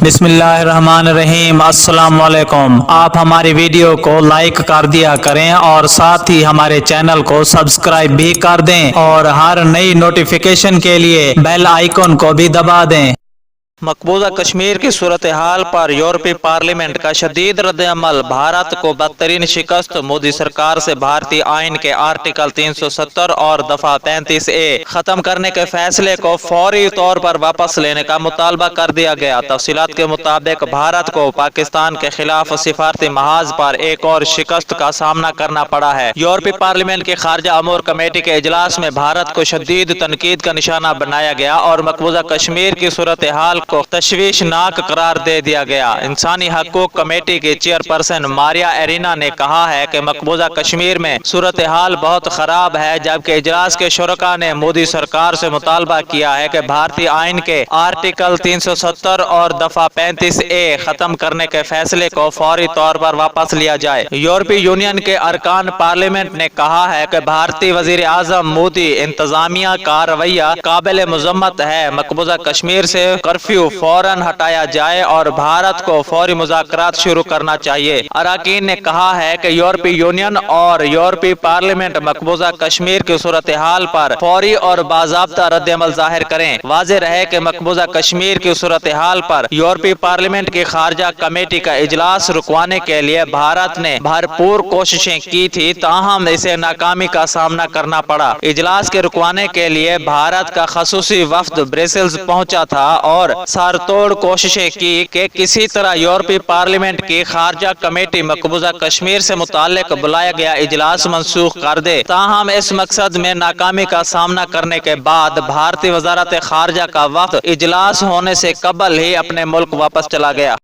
بسم اللہ الرحمن الرحیم۔ السلام علیکم۔ آپ ہماری ویڈیو کو لائک کر دیا کریں اور ساتھ ہی ہمارے چینل کو سبسکرائب بھی کر دیں اور ہر نئی نوٹیفیکیشن کے لیے بیل آئیکن کو بھی دبا دیں۔ مقبوضہ کشمیر کی صورتحال پر یورپی پارلیمنٹ کا شدید رد عمل، بھارت کو بدترین شکست، مودی سرکار سے بھارتی آئین کے آرٹیکل 370 اور دفعہ 35A ختم کرنے کے فیصلے کو فوری طور پر واپس لینے کا مطالبہ کر دیا گیا۔ تفصیلات کے مطابق بھارت کو پاکستان کے خلاف سفارتی محاذ پر ایک اور شکست کا سامنا کرنا پڑا ہے۔ یورپی پارلیمنٹ کی خارجہ امور کمیٹی کے اجلاس میں بھارت کو شدید تنقید کا نشانہ بنایا گیا اور مقبوضہ کشمیر کی صورتحال کو تشویشناک قرار دے دیا گیا۔ انسانی حقوق کمیٹی کی چیئرپرسن ماریا ایرینا نے کہا ہے کہ مقبوضہ کشمیر میں صورتحال بہت خراب ہے، جبکہ اجلاس کے شرکاء نے مودی سرکار سے مطالبہ کیا ہے کہ بھارتی آئین کے آرٹیکل 370 اور دفعہ 35A ختم کرنے کے فیصلے کو فوری طور پر واپس لیا جائے۔ یورپی یونین کے ارکان پارلیمنٹ نے کہا ہے کہ بھارتی وزیر اعظم مودی انتظامیہ کا رویہ قابل مذمت ہے۔ مقبوضہ کشمیر سے کرفیو فوراً ہٹایا جائے اور بھارت کو فوری مذاکرات شروع کرنا چاہیے۔ اراکین نے کہا ہے کہ یورپی یونین اور یورپی پارلیمنٹ مقبوضہ کشمیر کی صورتحال پر فوری اور باضابطہ رد عمل ظاہر کریں۔ واضح رہے کہ مقبوضہ کشمیر کی صورتحال پر یورپی پارلیمنٹ کی خارجہ کمیٹی کا اجلاس رکوانے کے لیے بھارت نے بھرپور کوششیں کی تھی، تاہم اسے ناکامی کا سامنا کرنا پڑا۔ اجلاس کے رکوانے کے لیے بھارت کا خصوصی وفد برسلز پہنچا تھا اور سر توڑ کوششیں کی کہ کسی طرح یورپی پارلیمنٹ کی خارجہ کمیٹی مقبوضہ کشمیر سے متعلق بلایا گیا اجلاس منسوخ کر دے، تاہم اس مقصد میں ناکامی کا سامنا کرنے کے بعد بھارتی وزارت خارجہ کا وفد اجلاس ہونے سے قبل ہی اپنے ملک واپس چلا گیا۔